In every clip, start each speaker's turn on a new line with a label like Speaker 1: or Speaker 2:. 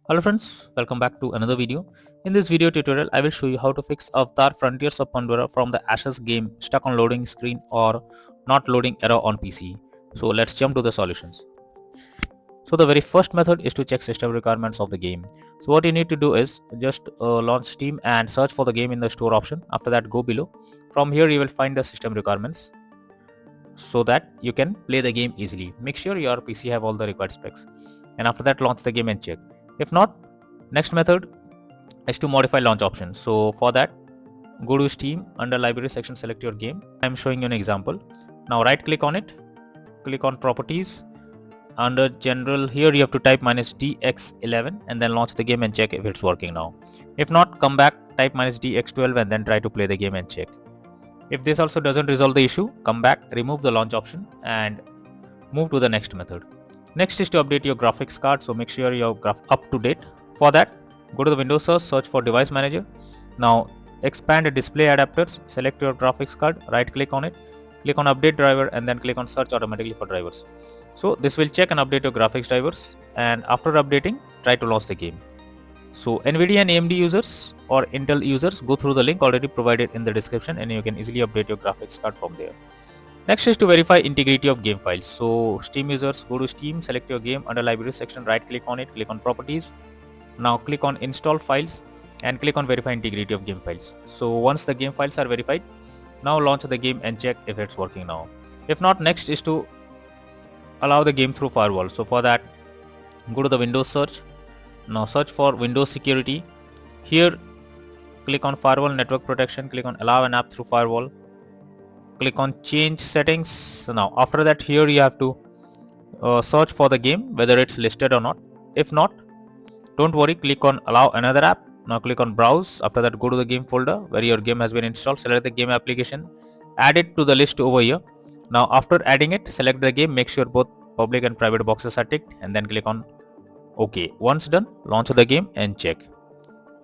Speaker 1: Hello friends, welcome back to another video. In this video tutorial, I will show you how to fix Avatar Frontiers of Pandora from the Ashes game stuck on loading screen or not loading error on PC. So let's jump to the solutions. So the very first method is to check system requirements of the game. So what you need to do is just launch Steam and search for the game in the store option. After that, go below. From here you will find the system requirements so that you can play the game easily. Make sure your PC have all the required specs. And after that, launch the game and check. If not, next method is to modify launch option. So for that, go to Steam, under library section, select your game. I'm showing you an example. Now right click on it, click on properties. Under general, here you have to type -dx11 and then launch the game and check if it's working now. If not, come back, type -dx12 and then try to play the game and check. If this also doesn't resolve the issue, come back, remove the launch option and move to the next method. Next is to update your graphics card, so make sure your graph up to date. For that, go to the Windows search for device manager. Now expand display adapters, select your graphics card, right click on it, click on update driver and then click on search automatically for drivers. So this will check and update your graphics drivers, and after updating, try to launch the game. So NVIDIA and AMD users or Intel users, go through the link already provided in the description and you can easily update your graphics card from there. Next is to verify integrity of game files. So Steam users, go to Steam, select your game, under library section, right click on it, click on properties. Now click on install files and click on verify integrity of game files. So once the game files are verified, now launch the game and check if it's working now. If not, next is to allow the game through firewall. So for that, go to the Windows search. Now search for Windows security. Here click on firewall network protection, click on allow an app through firewall, click on change settings. Now after that, here you have to search for the game whether it's listed or not. If not, don't worry, click on allow another app. Now click on browse. After that, go to the game folder where your game has been installed, select the game application, add it to the list over here. Now after adding it, select the game, make sure both public and private boxes are ticked and then click on OK. Once done, launch the game and check.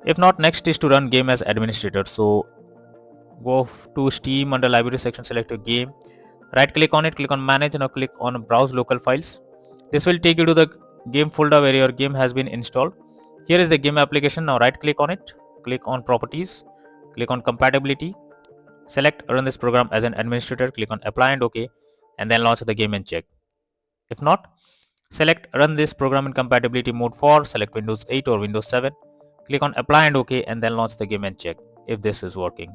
Speaker 1: If not, next is to run game as administrator. So go to Steam, under library section, select your game, right click on it, click on manage, now click on browse local files. This will take you to the game folder where your game has been installed. Here is the game application. Now right click on it, click on properties, click on compatibility, select run this program as an administrator, click on apply and OK and then launch the game and check. If not, select run this program in compatibility mode for, select Windows 8 or Windows 7, click on apply and OK and then launch the game and check if this is working.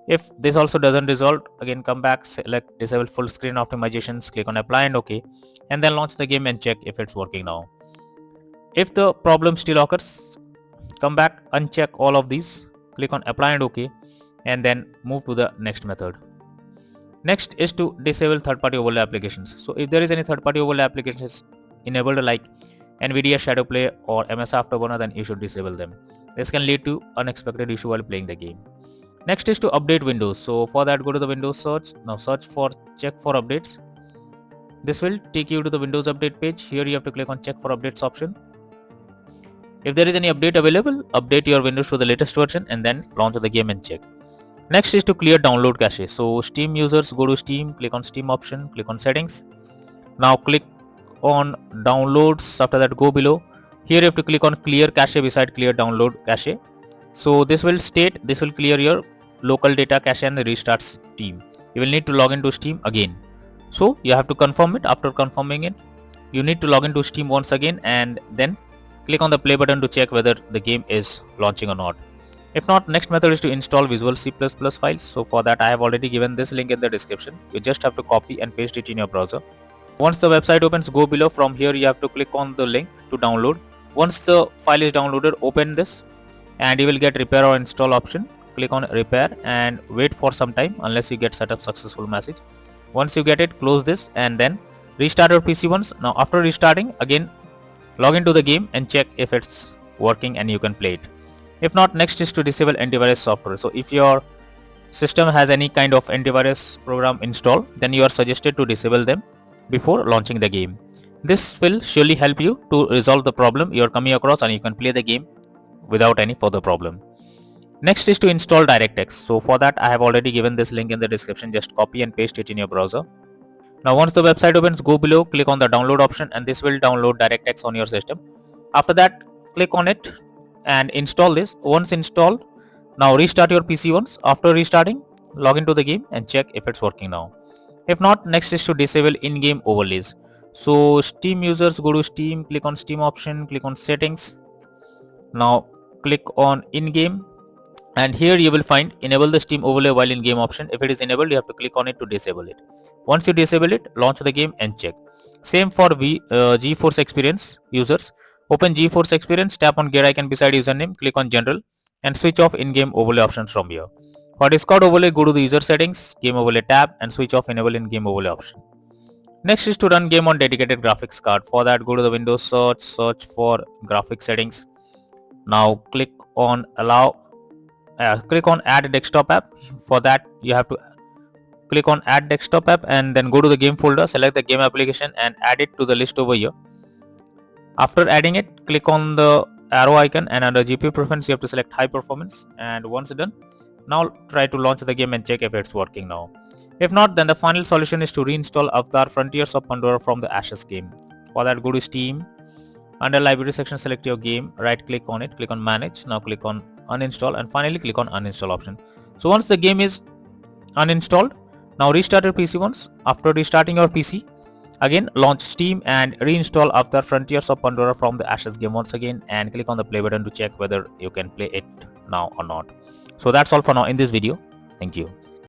Speaker 1: If this also doesn't resolve, again come back, select disable full screen optimizations, click on apply and OK and then launch the game and check if it's working now. If the problem still occurs, come back, uncheck all of these, click on apply and OK and then move to the next method. Next is to disable third-party overlay applications. So if there is any third-party overlay applications enabled like NVIDIA Shadow Play or MS Afterburner, then you should disable them. This can lead to unexpected issue while playing the game. Next is to update Windows. So for that, go to the Windows search. Now search for check for updates. This will take you to the Windows update page. Here you have to click on check for updates option. If there is any update available, update your Windows to the latest version and then launch the game and check. Next is to clear download cache. So Steam users, go to Steam, click on Steam option, click on settings. Now click on downloads. After that, go below. Here you have to click on clear cache beside clear download cache. So this will clear your local data cache and restart Steam. You will need to log into Steam again. So you have to confirm it. After confirming it, you need to log into Steam once again and then click on the play button to check whether the game is launching or not. If not, next method is to install Visual C++ files. So for that, I have already given this link in the description. You just have to copy and paste it in your browser. Once the website opens, go below. From here, you have to click on the link to download. Once the file is downloaded, open this and you will get repair or install option. Click on repair and wait for some time unless you get setup successful message. Once you get it, close this and then restart your PC once. Now after restarting, again log into the game and check if it's working and you can play it. If not, next is to disable antivirus software. So if your system has any kind of antivirus program installed, then you are suggested to disable them before launching the game. This will surely help you to resolve the problem you are coming across and you can play the game without any further problem. Next is to install DirectX. So for that, I have already given this link in the description. Just copy and paste it in your browser. Now once the website opens, go below, click on the download option and this will download DirectX on your system. After that, click on it and install this. Once installed, now restart your PC once. After restarting, log into the game and check if it's working now. If not, next is to disable in-game overlays. So Steam users, go to Steam, click on Steam option, click on settings. Now click on in-game, and here you will find enable the Steam overlay while in game option. If it is enabled, you have to click on it to disable it. Once you disable it, launch the game and check. Same for GeForce Experience users. Open GeForce Experience, tap on gear icon beside username, click on general and switch off in-game overlay options from here. For Discord overlay, go to the user settings, game overlay tab and switch off enable in-game overlay option. Next is to run game on dedicated graphics card. For that, go to the Windows search for graphics settings. Now click on click on add desktop app. For that, you have to click on add desktop app and then go to the game folder, select the game application and add it to the list over here. After adding it, click on the arrow icon and under GPU preference you have to select high performance, and once done, now try to launch the game and check if it's working now. If not, then the final solution is to reinstall Avatar Frontiers of Pandora from the Ashes game. For that, go to Steam, under library section select your game, right click on it, click on manage, now click on uninstall and finally click on uninstall option. So once the game is uninstalled, now restart your PC once. After restarting your PC, again launch Steam and reinstall Avatar Frontiers of Pandora from the Ashes game once again and click on the play button to check whether you can play it now or not. So that's all for now in this video. Thank you.